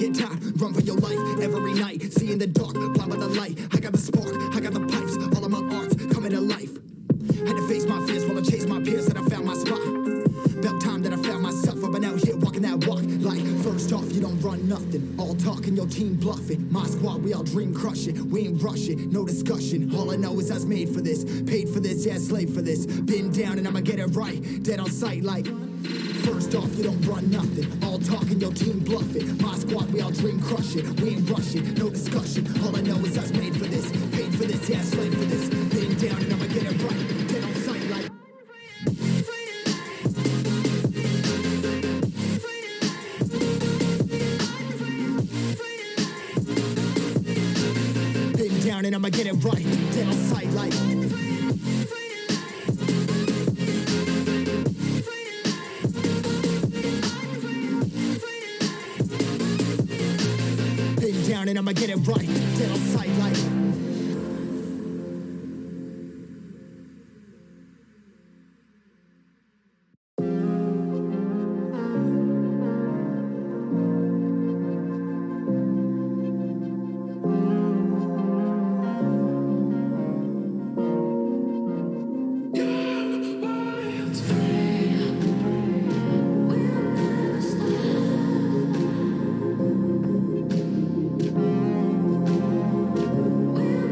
get tired, run for your life every night. See in the dark, blind by the light. I got the spark, I got the pipes, all of my arts coming to life. Had to face my fears while I chased my peers, that I found my spot. About time that I found myself. I've been out here walking that walk. Like, first off, you don't run nothing. All talking, your team bluffing. My squad, we all dream crushing. We ain't rushing, no discussion. All I know is I was made for this. Paid for this, yeah, slave for this. Been down and I'ma get it right. Dead on sight like... First off, you don't run nothing. All talking, your team bluffing. My squad, we all dream crushing. We ain't rushing, no discussion. All I know is I was made for this. Paid for this, yeah, slave for this. Been down and I'ma get it right. Dead on sight like... Been down and I'ma get it right. Dead on sight like... Down and I'ma get it right. Dead on sight like... We'll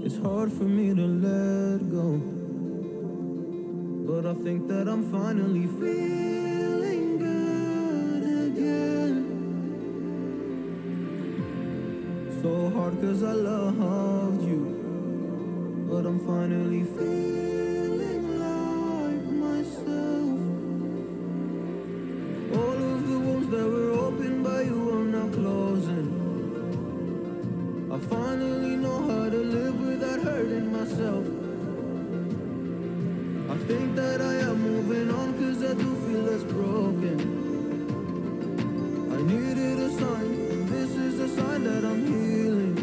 It's hard for me to let go, but I think that I'm finally feeling good again. So hard 'cause I loved you, but I'm finally feeling like myself. All of the wounds that were opened by you are now closing. I finally know how to live without hurting myself. I think that I am moving on 'cause I do feel less broken. I needed a sign, and this is a sign that I'm healing.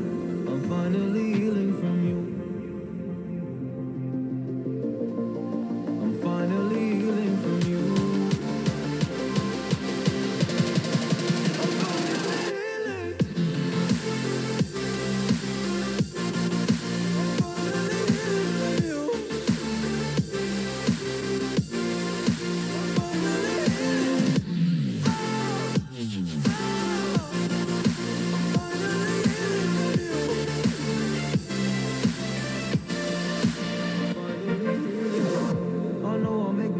I'm finally healing from you. I'm finally healing from you. I'm finally healing.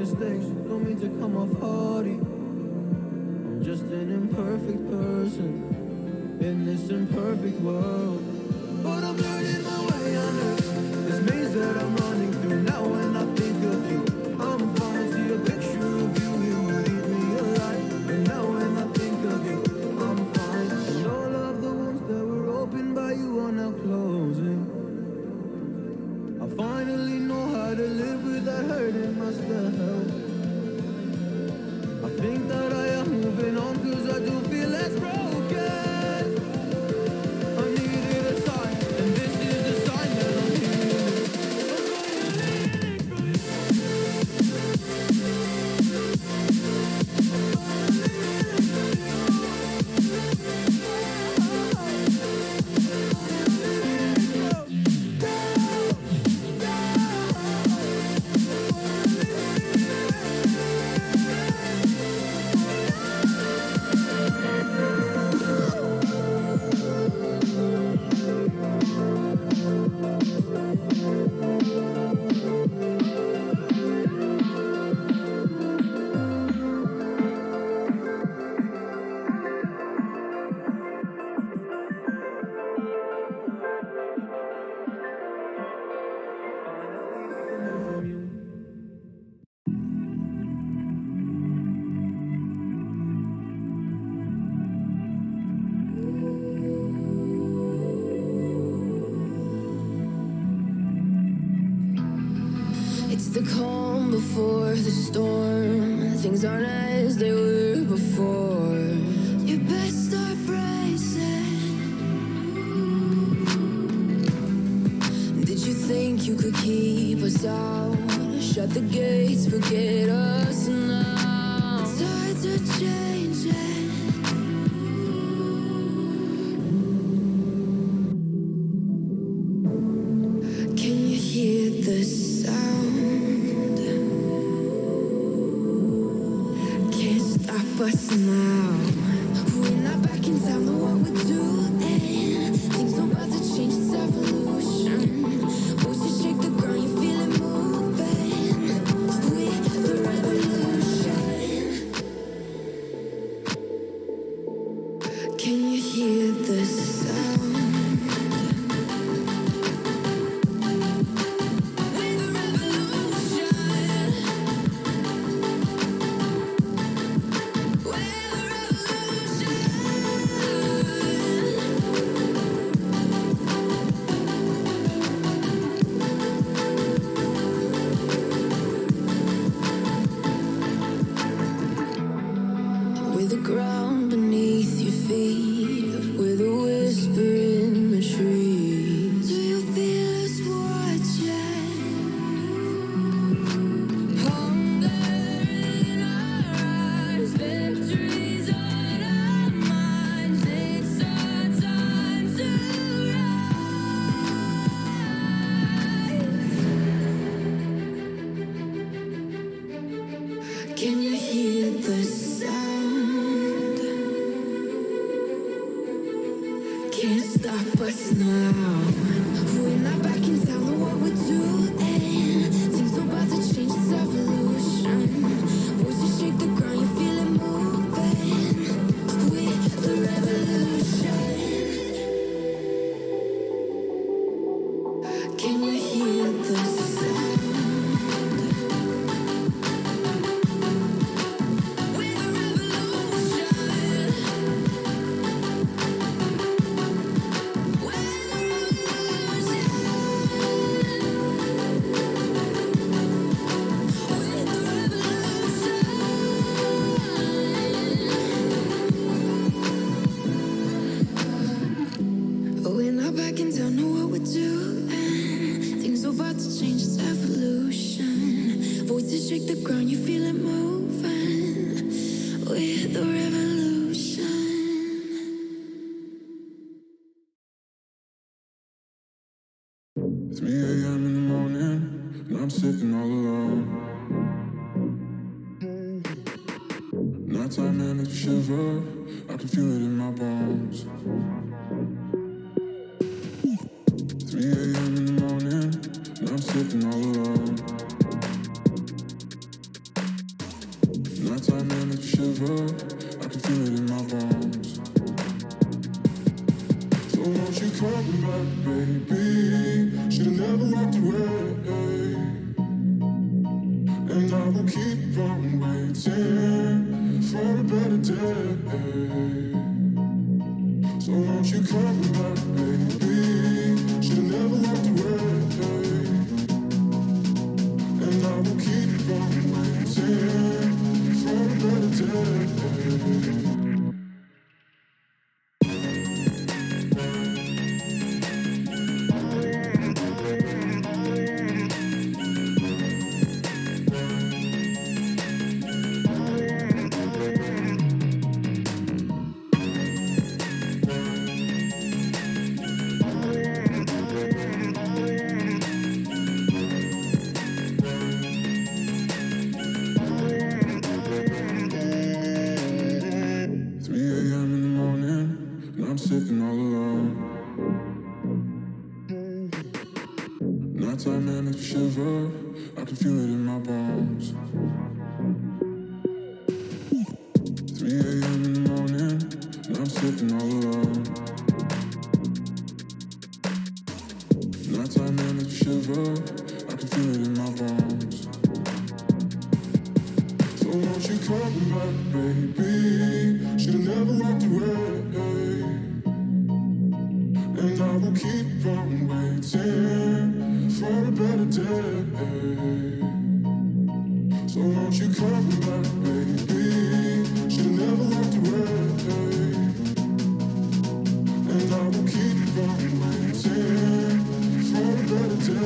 Mistakes, don't mean to come off haughty. I'm just an imperfect person in this imperfect world, but I'm learning my way under this maze that I'm running through. Now when I think of you, I'm falling to a picture of you. You would eat me alive. And now when I think of you, I'm fine. And all of the wounds that were opened by you are now closing. I finally know how to live without hurting myself. I think that I am moving on 'cause I do feel less broken. I needed a sign, and this is the sign that I'm healing. It's the calm before the storm. Things aren't as they were before. You best start bracing. Did you think you could keep us out? Shut the gates, forget us now. The tides are changing. Can you hear the sound? Can't stop us now. We're not back in town, know what we're doing. Things are about to change, it's evolution. Voices shake the ground, you feel it moving. We're the revolution. Can you hear the sound? With the ground beneath your feet, with a whisper in the trees. Do you feel us watching? Hunger in our eyes, victories on our minds. It's our time to rise. Can you hear the sound? Can't stop us now. We're not back in doing. Things about to change, it's evolution. Voices shake the ground, you feel it moving. With the revolution. Can you hear the sound? With the revolution. We're not backing down, know what we're doing. Things about to change, it's evolution. Voices shake the ground, you feel it moving. With the revolution. It's 3 a.m. in the morning, and I'm sitting all alone. Nighttime man makes me shiver, I can feel it in my bones. 3 a.m. in the morning, and I'm sitting all alone. Nighttime man makes me shiver, I can feel it in my bones. So won't you come back, baby? Should've never walked away. And I will keep on waiting for a better day. So won't you come back, baby? Should've never walked away. And I will keep on waiting for a better day. Sitting all alone. Nighttime man makes me shiver, I can feel it in my bones. 3 a.m. in the morning, and I'm sitting all alone. Nighttime man makes me shiver, I can feel it in my bones. So won't you come back, baby? Should've never walked away. And I will keep on waiting for a better day. So won't you come back, baby? Should've never walked away. And I will keep on waiting for a better day.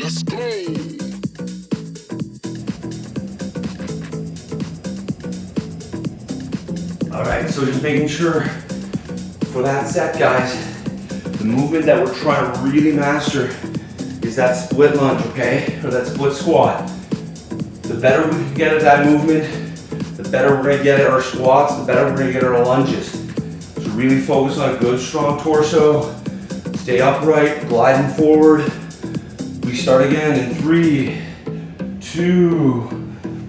Let's go. All right, so just making sure for that set, guys, the movement that we're trying to really master is that split lunge, okay? Or that split squat. The better we can get at that movement, the better we're gonna get at our squats, the better we're gonna get at our lunges. So really focus on a good, strong torso. Stay upright, gliding forward. We start again in 3, 2,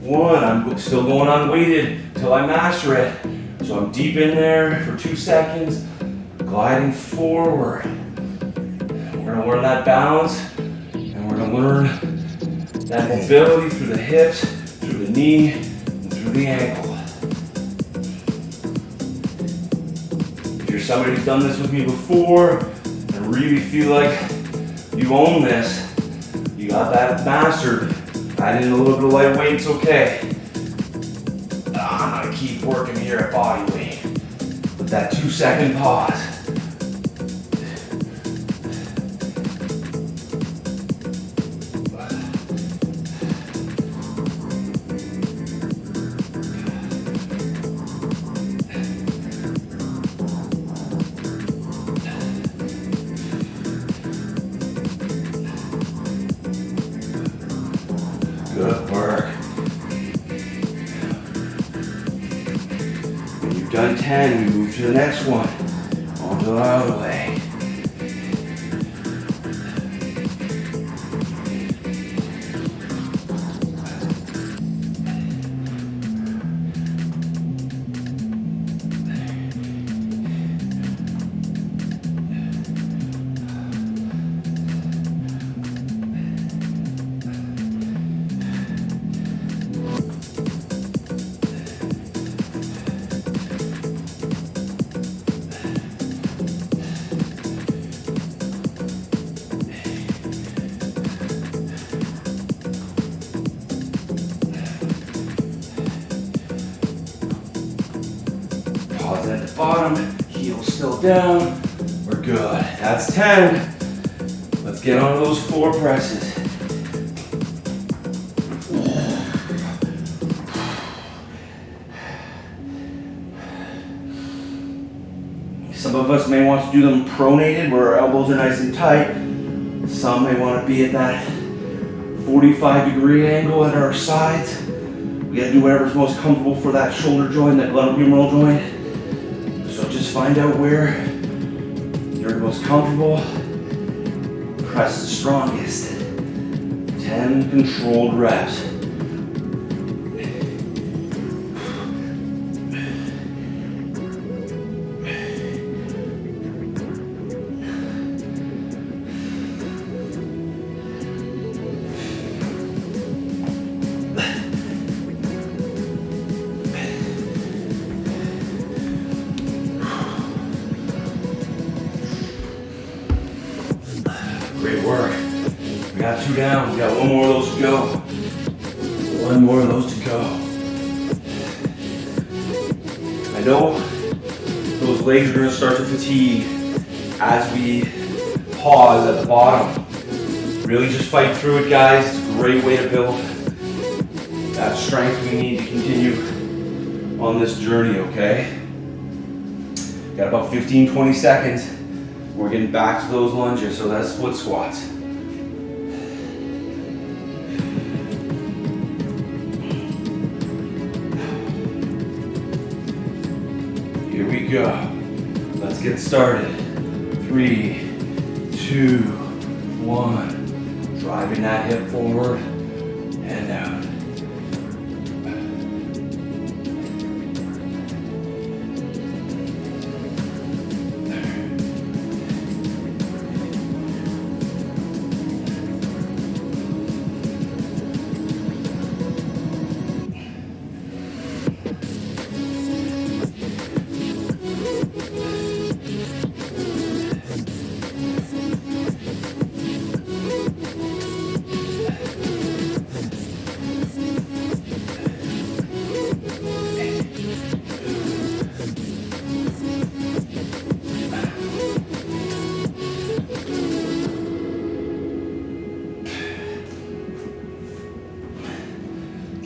1. I'm still going unweighted till I master it. So I'm deep in there for 2 seconds, gliding forward. We're gonna learn that balance, and we're gonna learn that mobility through the hips, through the knee, and through the ankle. If you're somebody who's done this with me before, and really feel like you own this, you got that mastered, add in a little bit of light weight, it's okay. I'm gonna keep working here at body weight. With that 2-second pause. Good work. When you've done 10, we move to the next one. On to the other way. Pause at the bottom, heels still down. We're good. That's 10. Let's get on those 4 presses. Some of us may want to do them pronated where our elbows are nice and tight. Some may want to be at that 45-degree angle at our sides. We gotta do whatever's most comfortable for that shoulder joint, that glenohumeral joint. So just find out where you're most comfortable. Press the strongest. 10 controlled reps. Great work. We got 2 down. We got 1 more of those to go. 1 more of those to go. I know those legs are going to start to fatigue as we pause at the bottom. Really just fight through it, guys. It's a great way to build that strength we need to continue on this journey, okay? Got about 15-20 seconds. We're getting back to those lunges, so that's split squats. Here we go. Let's get started. 3, 2, 1. Driving that hip forward and down.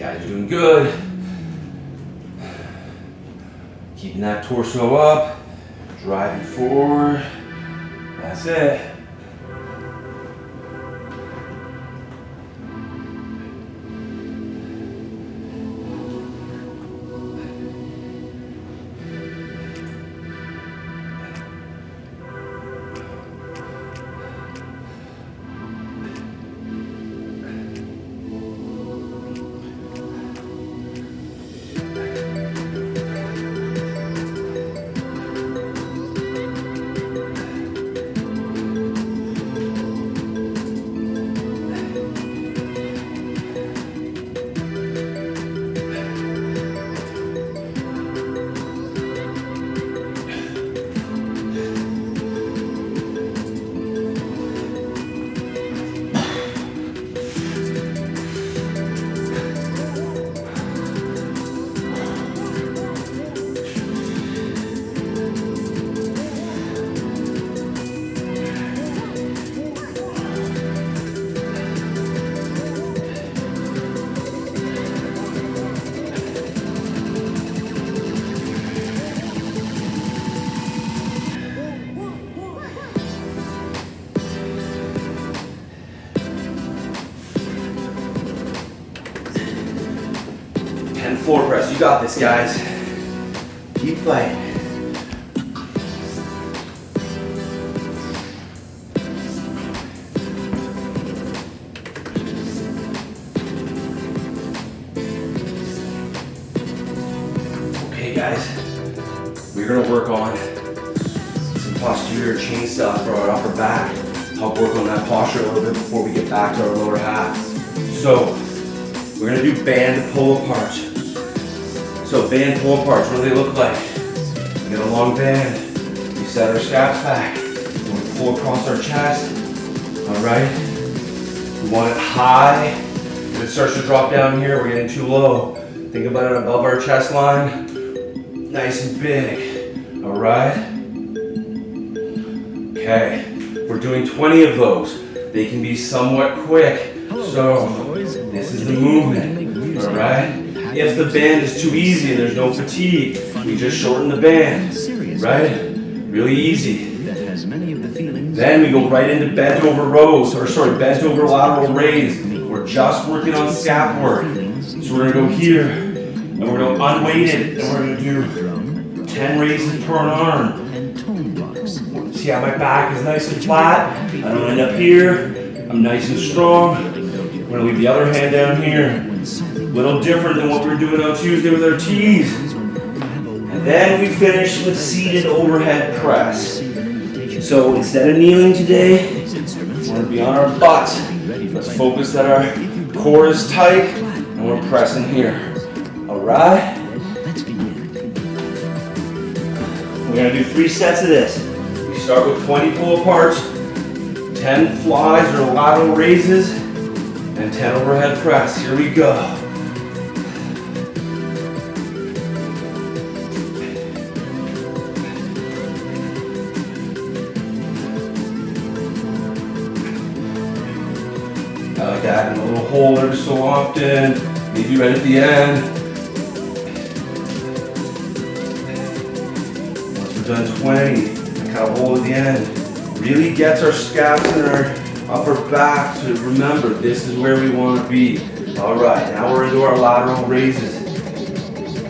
Guys are doing good. Keeping that torso up, driving forward. That's it. Floor press, you got this, guys. Keep fighting. Okay, guys, we're gonna work on some posterior chain stuff for our upper back. Help work on that posture a little bit before we get back to our lower half. So, we're gonna do band pull aparts. So band pull aparts, what do they look like? We get a long band, we set our straps back, and we pull across our chest, all right? We want it high. If it starts to drop down here, we're getting too low. Think about it above our chest line, nice and big, all right? Okay, we're doing 20 of those. They can be somewhat quick, so this is the movement, all right? If the band is too easy and there's no fatigue, we just shorten the band, right? Really easy. Then we go right into bent over rows, bent over lateral raise. We're just working on scap work. So we're gonna go here, and we're gonna unweighted, and we're gonna do 10 raises per arm. See how my back is nice and flat? I don't end up here. I'm nice and strong. We're gonna leave the other hand down here. Little different than what we were doing on Tuesday with our T's. And then we finish with seated overhead press. So instead of kneeling today, we're going to be on our butts. Let's focus that our core is tight and we're pressing here. All right? We're going to do 3 sets of this. We start with 20 pull aparts, 10 flies or lateral raises, and 10 overhead press. Here we go. I like that in a little hole every so often, maybe right at the end. Once we're done 20, I kind of hold at the end. Really gets our scaps and our upper back to remember this is where we want to be. All right, now we're into our lateral raises.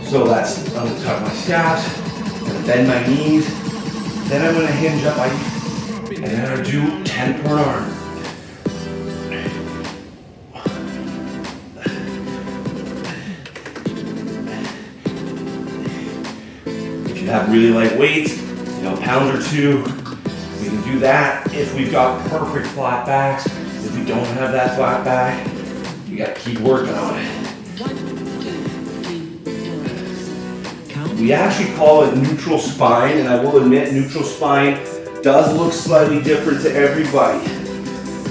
So I'm going to tuck my scaps, I'm going to bend my knees, then I'm going to hinge up and then I'm going to do 10 per arm. Have really light weights, a pound or 2. We can do that if we've got perfect flat backs. If we don't have that flat back, we got to keep working on it. We actually call it neutral spine, and I will admit neutral spine does look slightly different to everybody,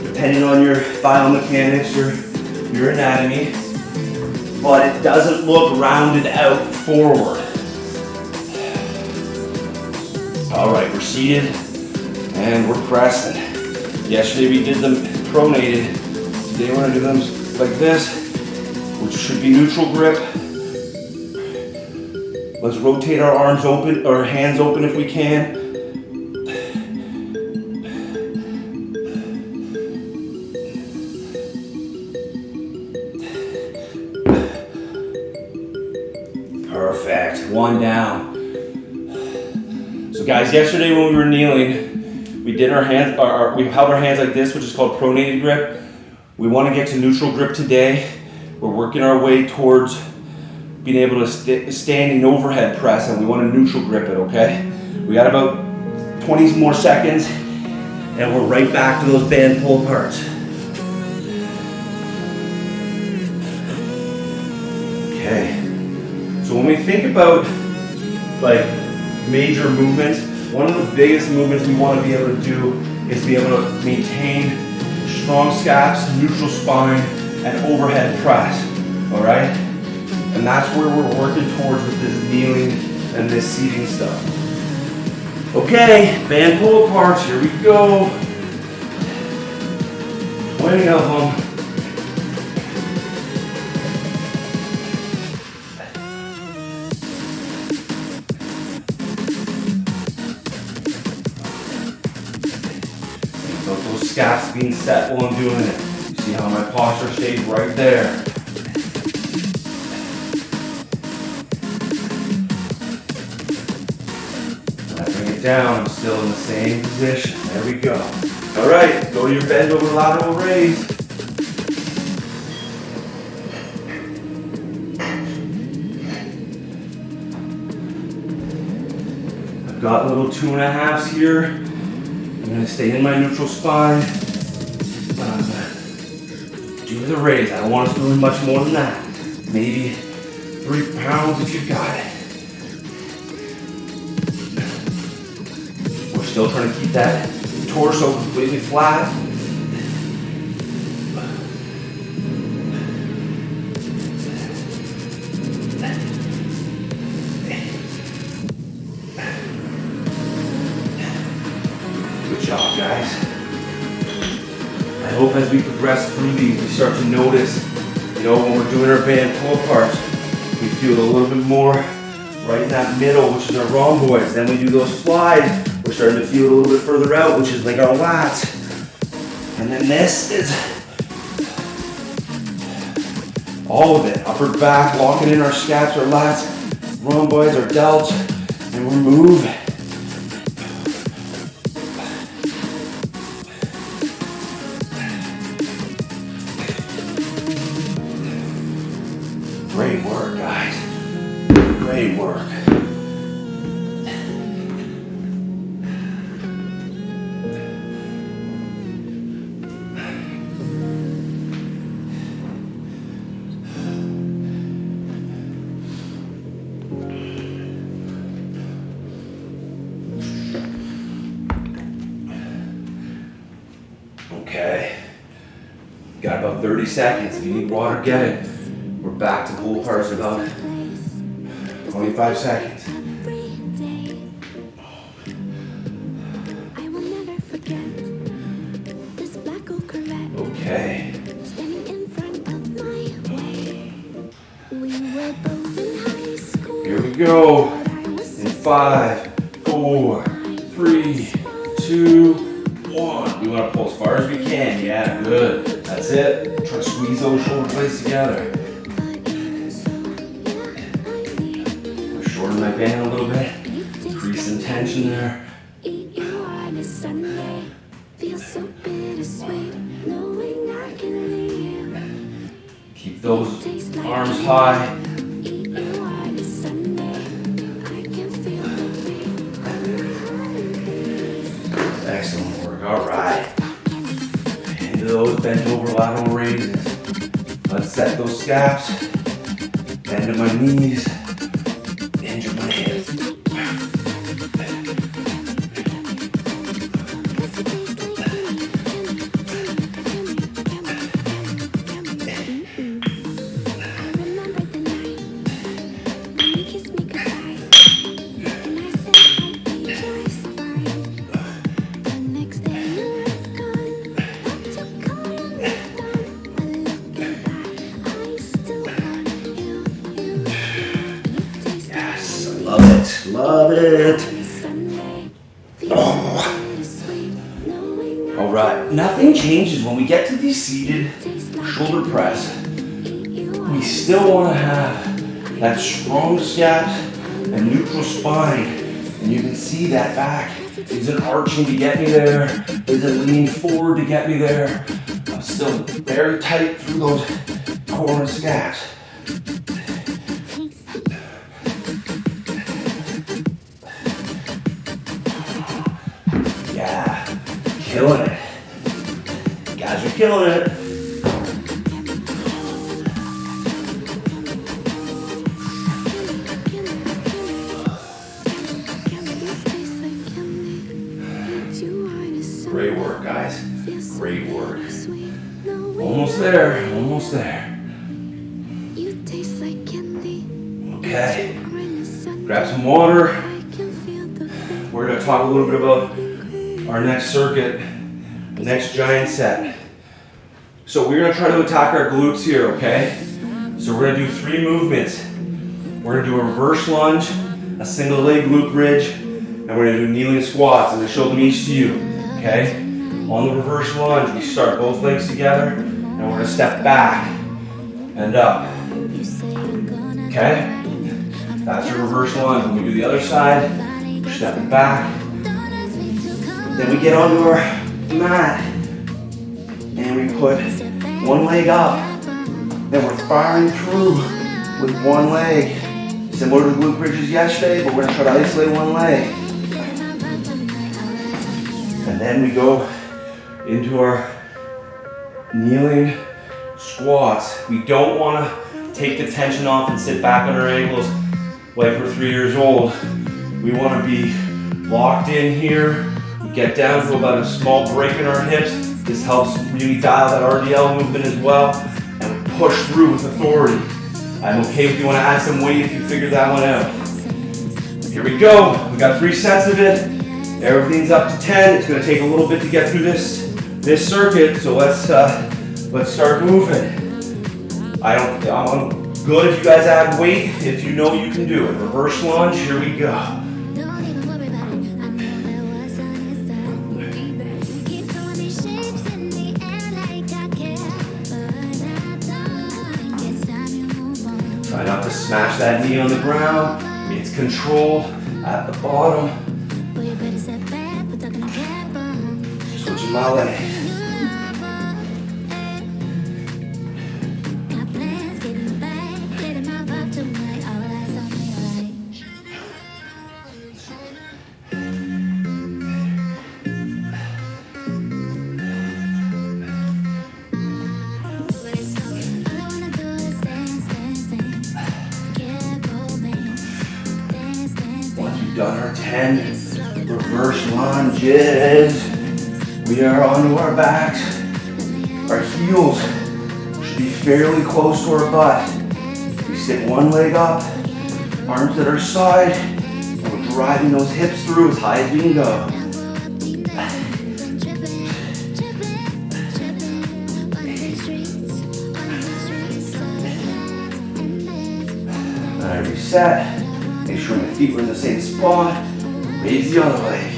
depending on your biomechanics or your anatomy, but it doesn't look rounded out forward. All right, we're seated and we're pressing. Yesterday we did them pronated. Today we're gonna do them like this. which should be neutral grip. Let's rotate our arms open, or hands open if we can. Perfect, one down. So guys, yesterday when we were kneeling, we did our hands, we held our hands like this, which is called pronated grip. We want to get to neutral grip today. We're working our way towards being able to standing overhead press, and we want to neutral grip it, okay? We got about 20 more seconds, and we're right back to those band pull parts. Okay. So when we think about like major movements, one of the biggest movements we want to be able to do is be able to maintain strong scaps, neutral spine, and overhead press, all right? And that's where we're working towards with this kneeling and this seating stuff. Okay, band pull parts, here we go. 20 of them. Those scaps being set while I'm doing it. You see how my posture stays right there. When I bring it down, I'm still in the same position. There we go. All right, go to your bend over lateral raise. I've got little 2.5s here. I'm going to stay in my neutral spine. I'm going to do the raise. I don't want us doing much more than that. Maybe 3 pounds if you've got it. We're still trying to keep that torso completely flat. Good job, guys. I hope as we progress through these, we start to notice, when we're doing our band pull parts, we feel a little bit more right in that middle, which is our rhomboids. Then we do those slides, we're starting to feel it a little bit further out, which is like our lats. And then this is all of it. Upper back, locking in our scaps, our lats, rhomboids, our delts, and we're moving. Great work, guys. Great work. Okay. Got about 30 seconds. If you need water, get it. We're back to pull parts in about 25 seconds. Okay. Here we go. In 5, 4, 3, 2, 1. We want to pull as far as we can. Yeah, good. That's it. Try to squeeze those shoulder blades together. Shorten my band a little bit. Increase some tension there. Keep those arms high. Excellent work. All right. Into those bent over lateral raises. Let's set those scaps. Bend at my knees. Hinge at my hips. Love it. Oh. All right, nothing changes when we get to these seated shoulder press. We still want to have that strong scaps and neutral spine. And you can see that back isn't arching to get me there, isn't leaning forward to get me there. I'm still very tight through those core and scaps. Yeah, killing it. You guys are killing it. Great work, guys. Great work. Almost there, almost there. Okay. Grab some water. We're going to talk a little bit about our next circuit, the next giant set. So we're going to try to attack our glutes here, okay? So we're going to do 3 movements. We're going to do a reverse lunge, a single leg glute bridge, and we're going to do kneeling squats. I'm going to show them each to you, okay? On the reverse lunge, we start both legs together, and we're going to step back and up, okay? That's your reverse lunge. When we do the other side, we're stepping back. Then we get onto our mat, and we put one leg up. Then we're firing through with one leg. Similar to the glute bridges yesterday, but we're going to try to isolate one leg. And then we go into our kneeling squats. We don't want to take the tension off and sit back on our ankles like we're 3 years old. We want to be locked in here. We get down to about a small break in our hips. This helps really dial that RDL movement as well. And we push through with authority. I'm okay if you want to add some weight if you figure that one out. Here we go. We got 3 sets of it. Everything's up to 10. It's going to take a little bit to get through this circuit. So let's start moving. I'm good if you guys add weight. If you know you can do it. Reverse lunge. Here we go. Try not to smash that knee on the ground. It's controlled at the bottom. Switching my leg. Done our 10 reverse lunges. We are onto our backs. Our heels should be fairly close to our butt. We sit one leg up, arms at our side, and we're driving those hips through as high as we can go. Alright, reset. Make sure my feet were in the same spot. Raise the other leg.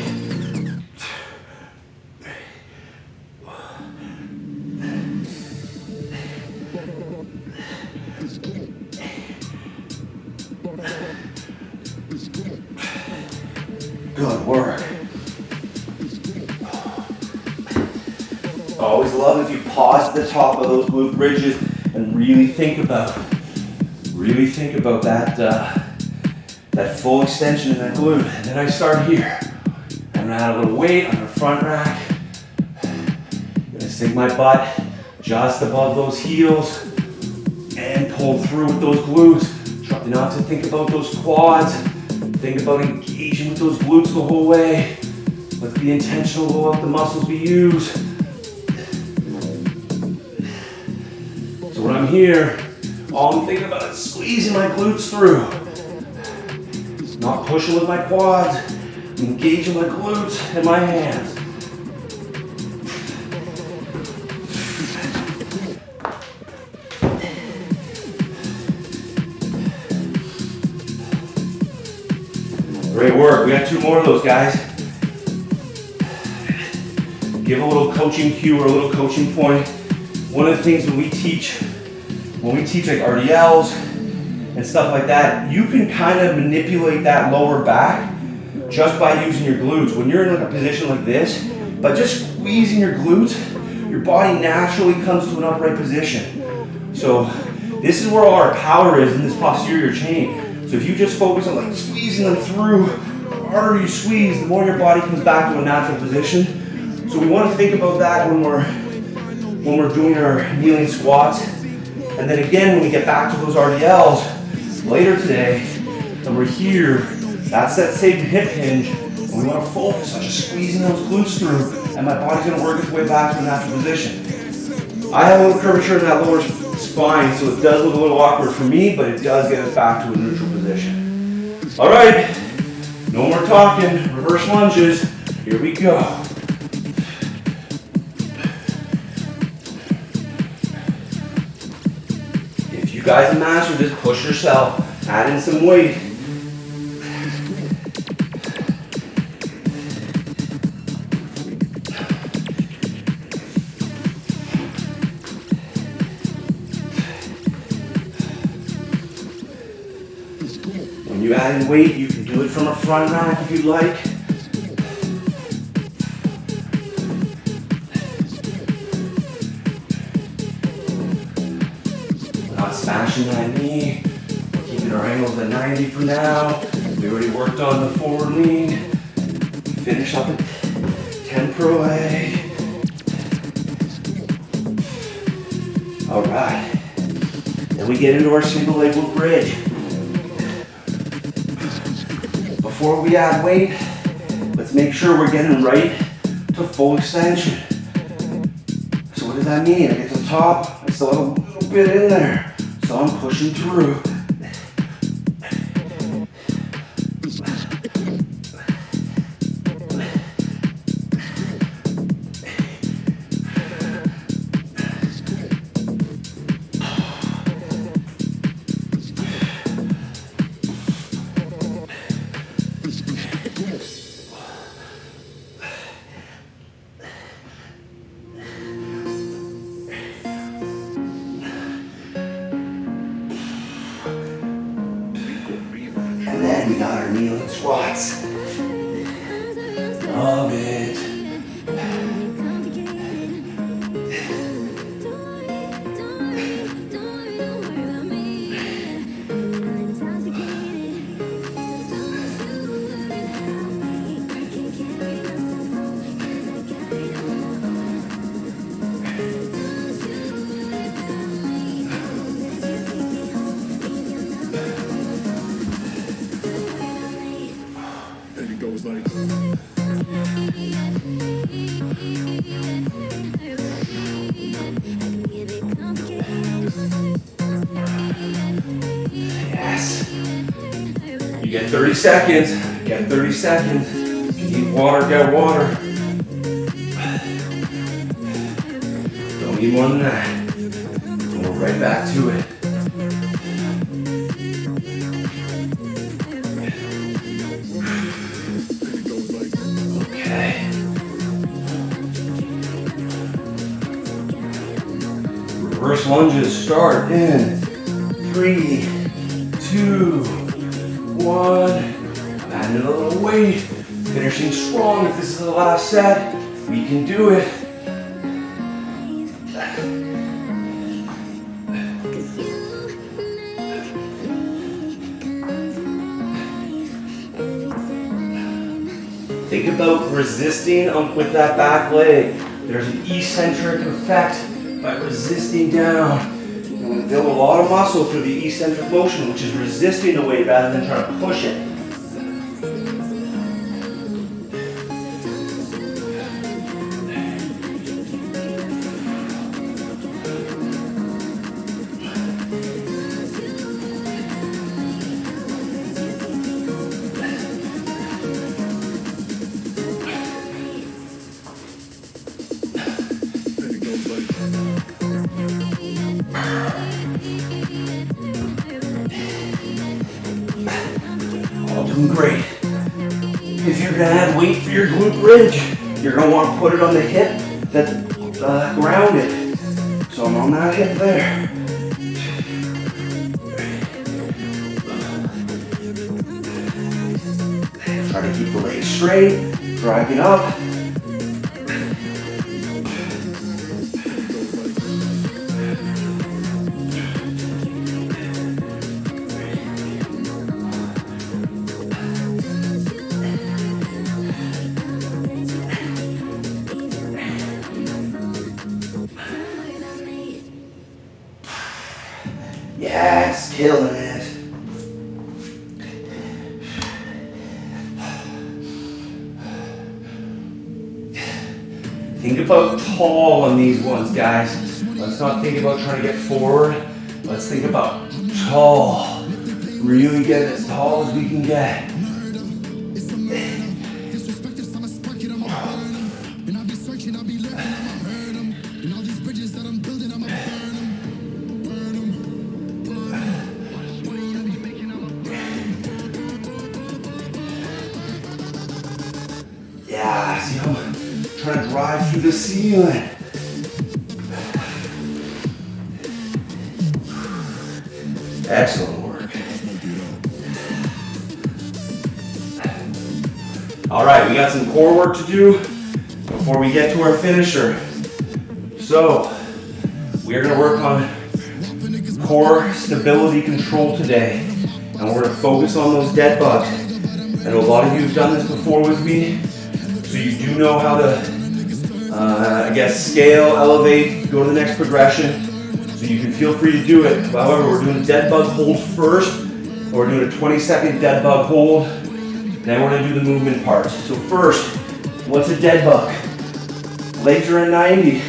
Good work. I always love if you pause at the top of those glute bridges and really think about that full extension in that glute. And then I start here. I'm gonna add a little weight on the front rack. I'm gonna sink my butt just above those heels and pull through with those glutes. Try not to think about those quads. Think about engaging with those glutes the whole way. Let's be intentional about the muscles we use. So when I'm here, all I'm thinking about is squeezing my glutes through. Not pushing with my quads, engaging my glutes and my hands. Great work. We got 2 more of those, guys. Give a little coaching cue or a little coaching point. One of the things when we teach like RDLs and stuff like that, you can kind of manipulate that lower back just by using your glutes. When you're in like a position like this, by just squeezing your glutes, your body naturally comes to an upright position. So this is where all our power is in this posterior chain. So if you just focus on like squeezing them through, the harder you squeeze, the more your body comes back to a natural position. So we want to think about that when we're doing our kneeling squats. And then again, when we get back to those RDLs later today, and we're here, that's that same hip hinge, and we want to focus on just squeezing those glutes through, and my body's going to work its way back to a natural position. I have a little curvature in that lower spine, so it does look a little awkward for me, but it does get us back to a neutral position. All right, no more talking, reverse lunges, here we go. If you guys master this, push yourself, add in some weight. When you add in weight, you can do it from a front rack if you'd like. We're not smashing that knee. We're keeping our angles at 90 for now. We already worked on the forward lean. Finish up at 10 per leg. All right. Then we get into our single leg glute bridge. Before we add weight, let's make sure we're getting right to full extension. So what does that mean? I get to the top, I still have a little bit in there. So I'm pushing through. We got our kneeling squats. Love it. Goes like yes. You get 30 seconds. Get 30 seconds. If you need water, get water. Don't need more than that. And we're right back to it. Okay. Reverse lunges start in 3, 2, 1. Add in a little weight. Finishing strong. If this is the last set, we can do it. Think about resisting with that back leg. There's an eccentric effect by resisting down. You're going to build a lot of muscle through the eccentric motion, which is resisting the weight rather than trying to push it. All doing great. If you're gonna add weight for your glute bridge, you're gonna want to put it on the hip that's grounded. So I'm on that hip there. Try to keep the legs straight, driving up. Yes, killing it. Think about tall on these ones, guys. Let's not think about trying to get forward. Let's think about tall. Really get as tall as we can get. Yeah, see how I'm trying to drive through the ceiling. Excellent work. All right, we got some core work to do before we get to our finisher. So, we're gonna work on core stability control today. And we're gonna focus on those dead bugs. I know a lot of you have done this before with me, so you do know how to, scale, elevate, go to the next progression. So you can feel free to do it. However, we're doing a dead bug hold first. We're doing a 20-second dead bug hold. Then we're gonna do the movement part. So first, what's a dead bug? Legs are at 90,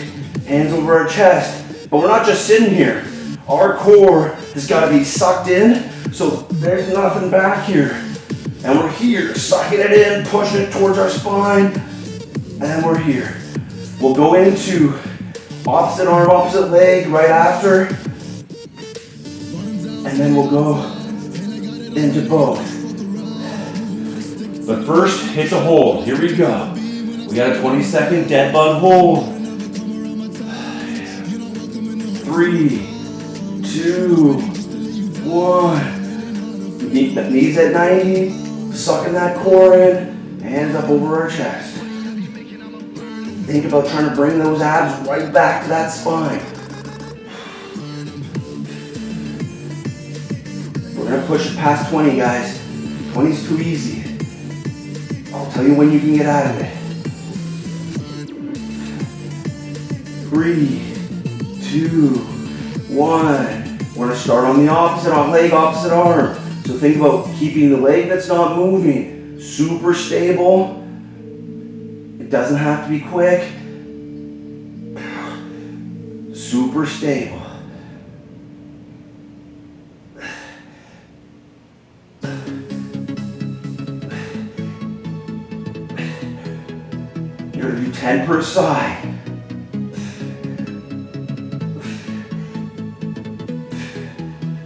hands over our chest. But we're not just sitting here. Our core has gotta be sucked in, so there's nothing back here. And we're here, sucking it in, pushing it towards our spine, and we're here. We'll go into opposite arm, opposite leg right after, and then we'll go into both. But first, hit the hold. Here we go. We got a 20-second dead bug hold. 3, 2, 1. Knees at 90. Sucking that core in, hands up over our chest. Think about trying to bring those abs right back to that spine. We're gonna push it past 20, guys. 20 is too easy. I'll tell you when you can get out of it. 3, 2, 1. We're gonna start on the opposite leg, opposite arm. So think about keeping the leg that's not moving super stable. It doesn't have to be quick. Super stable. You're gonna do 10 per side.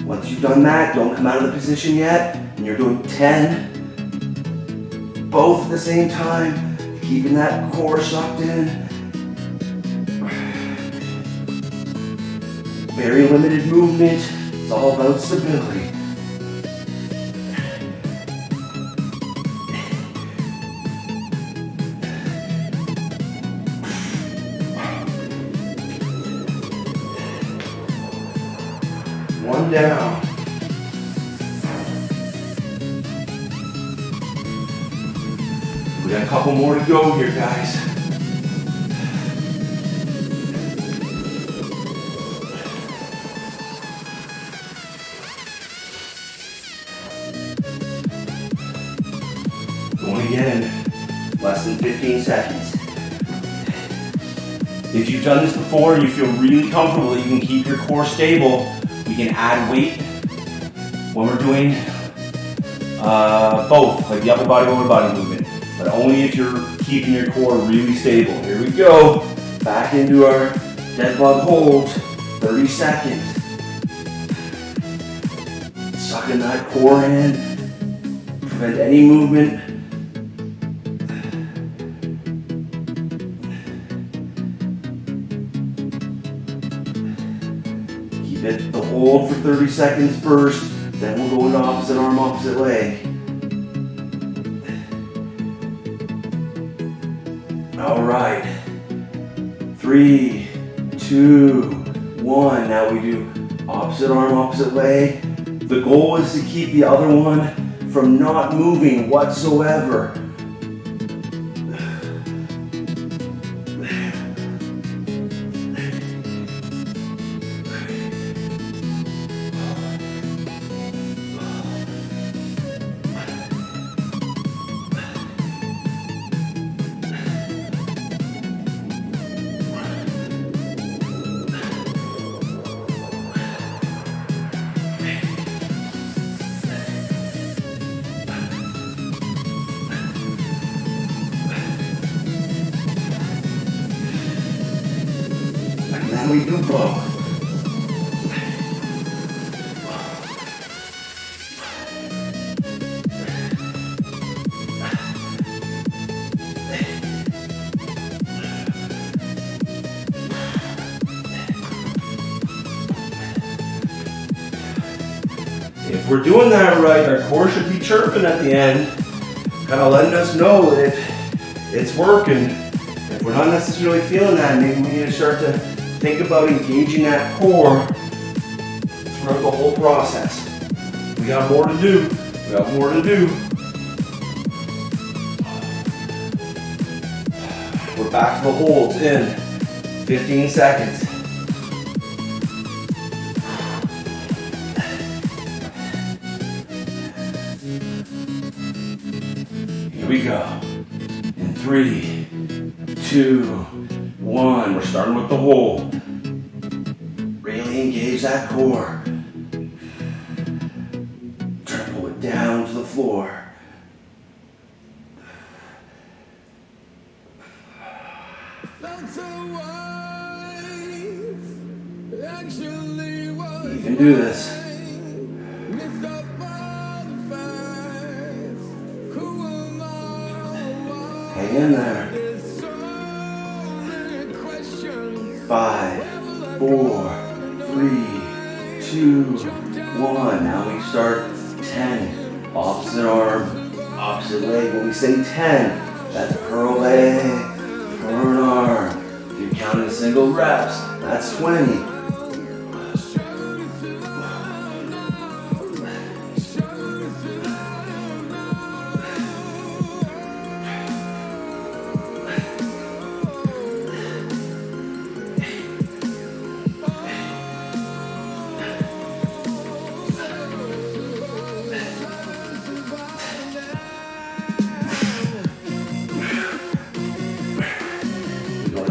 Once you've done that, don't come out of the position yet. And you're doing 10, both at the same time, keeping that core sucked in. Very limited movement. It's all about stability. One down. We got a couple more to go here, guys. Going again in less than 15 seconds. If you've done this before and you feel really comfortable that you can keep your core stable, we can add weight when we're doing both, like the upper body, lower body movement, but only if you're keeping your core really stable. Here we go, back into our dead bug holds, 30 seconds. Sucking that core in, prevent any movement. 30 seconds first, then we'll go into opposite arm, opposite leg. All right. 3, 2, 1. Now we do opposite arm, opposite leg. The goal is to keep the other one from not moving whatsoever. And then we do both. If we're doing that right, our core should be chirping at the end, kind of letting us know that it's working. If we're not necessarily feeling that, maybe we need to start to think about engaging that core throughout the whole process. We got more to do. We got more to do. We're back to the holds in 15 seconds. Here we go. In 3, 2, 1. We're starting with the hold. Really engage that core. Try to pull it down to the floor. You can do this. Hang in there. 5, 4, 3, 2, 1. Now we start 10. Opposite arm, opposite leg. When we say 10, that's per leg, per arm. If you're counting single reps, that's 20.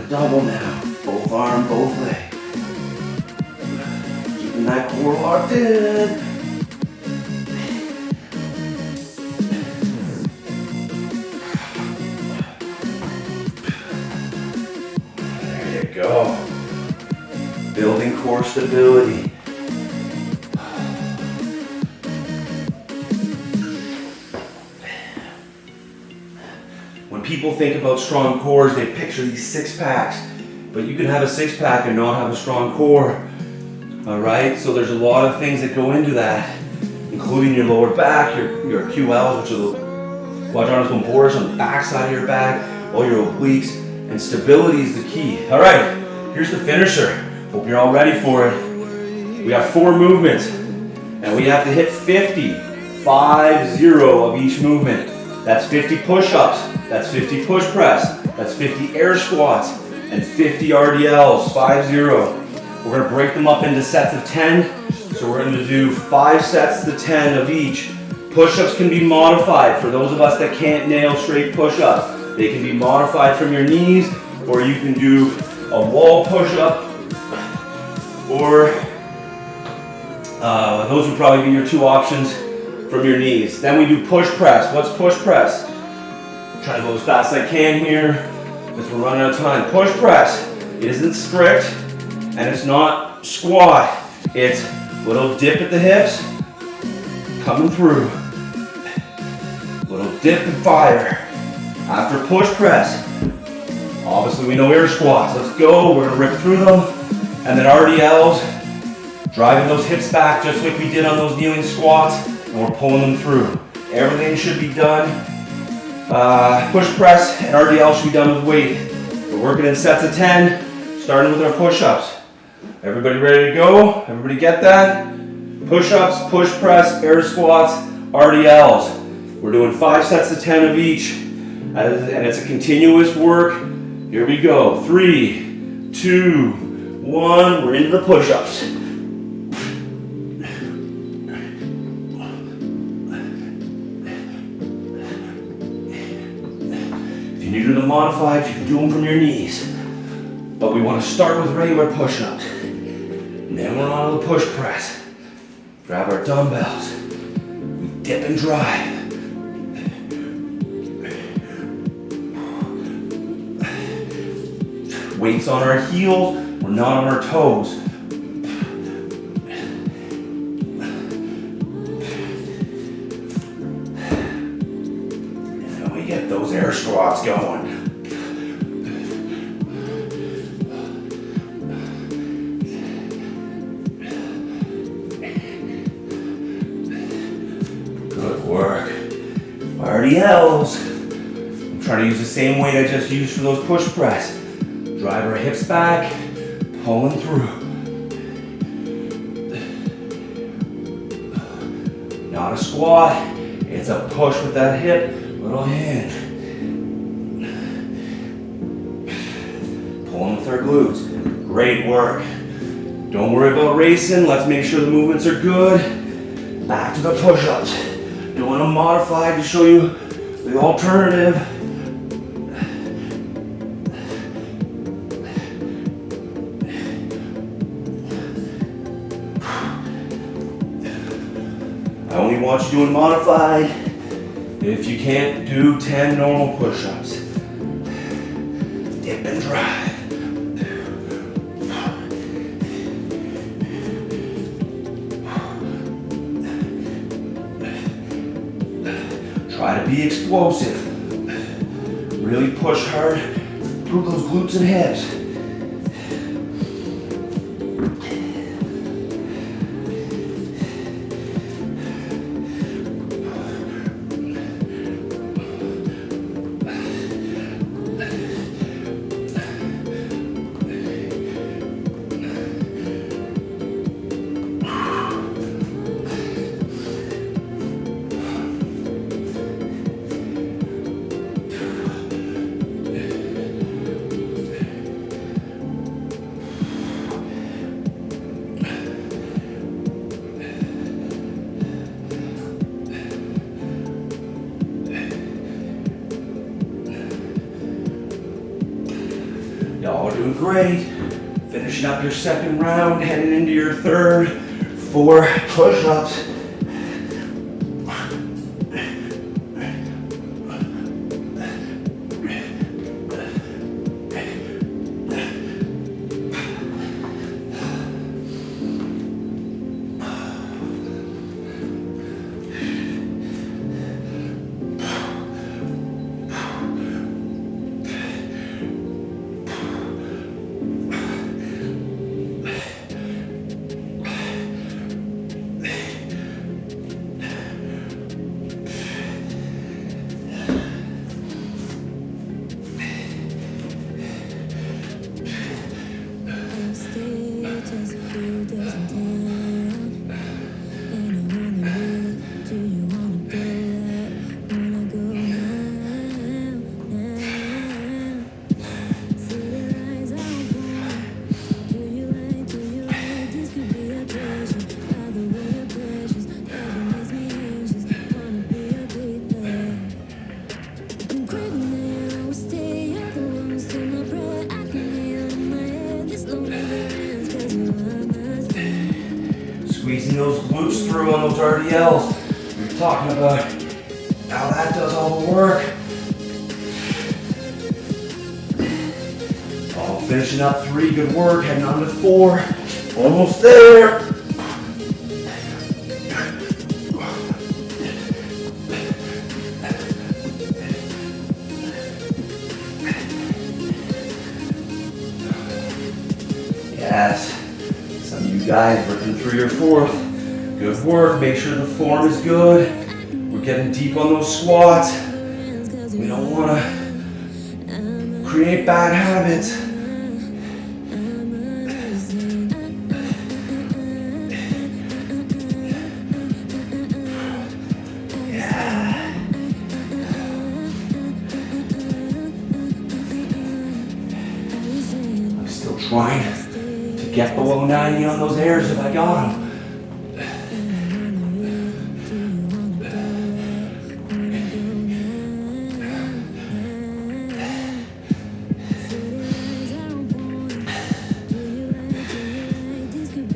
Double now, both arm, both leg. Keeping that core locked in. There you go. Building core stability. When people think about strong cores, they picture these 6-packs, but you can have a 6-pack and not have a strong core. All right, so there's a lot of things that go into that, including your lower back, your QLs, which are the quadratus lumboris on the back side of your back, all your obliques, and stability is the key. All right, here's the finisher. Hope you're all ready for it. We have 4 movements, and we have to hit 50 of each movement. That's 50 push-ups, that's 50 push press, that's 50 air squats, and 50 RDLs, 5-0. We're gonna break them up into sets of 10. So we're gonna do 5 sets to 10 of each. Push-ups can be modified for those of us that can't nail straight push-ups. They can be modified from your knees, or you can do a wall push-up, or those would probably be your 2 options from your knees. Then we do push press. What's push press? Try to go as fast as I can here because we're running out of time. Push press. It isn't strict and it's not squat. It's little dip at the hips, coming through. Little dip and fire. After push press, obviously we know air squats. Let's go. We're gonna rip through them. And then RDLs. Driving those hips back just like we did on those kneeling squats, and we're pulling them through. Everything should be done. Push press and RDL should be done with weight. We're working in sets of 10, starting with our push-ups. Everybody ready to go? Everybody get that? Push-ups, push press, air squats, RDLs. We're doing 5 sets of 10 of each, and it's a continuous work. Here we go. 3, 2, 1. We're into the push-ups. If you need to do the modified, you can do them from your knees. But we want to start with regular push-ups. And then we're on to the push press. Grab our dumbbells. We dip and drive. Weights on our heels, we're not on our toes. And then we get those air squats going. Good work. RDLs. I'm trying to use the same weight I just used for those push press. Drive our hips back, pulling through. Not a squat, it's a push with that hip, little hinge. Pulling with our glutes. Great work. Don't worry about racing, let's make sure the movements are good. Back to the push-ups. Doing a modified to show you the alternative. I only want you doing modified if you can't do 10 normal push-ups. Dip and drive. Try to be explosive. Really push hard through those glutes and hips. Y'all are doing great. Finishing up your second round, heading into your third. 4 push-ups. Squeezing those glutes through on those RDLs. We were talking about how that does all the work. All finishing up 3, good work, heading on to 4. Almost there. Yes. Some of you Guys, working through your fourth. Good work. Make sure the form is good. We're getting deep on those squats. We don't want to create bad habits. I'm still trying to get below 90 on those airs if I got them.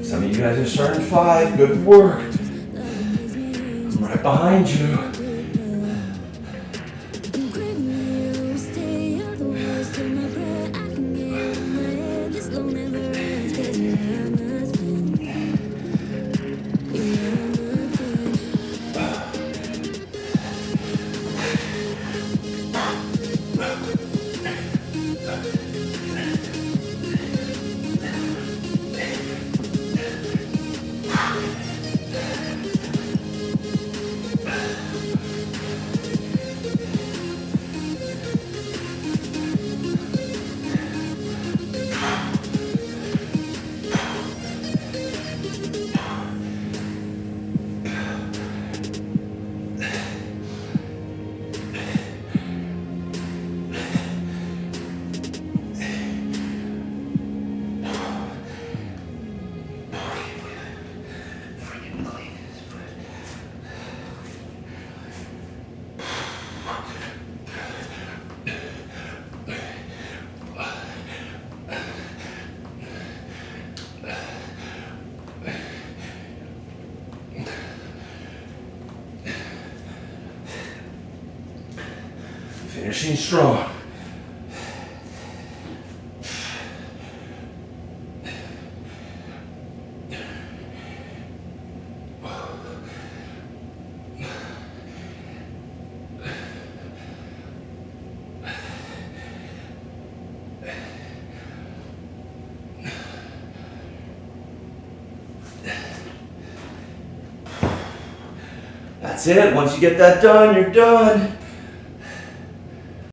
Some of you guys are starting 5. Good work. I'm right behind you. Finishing strong. That's it. Once you get that done, you're done.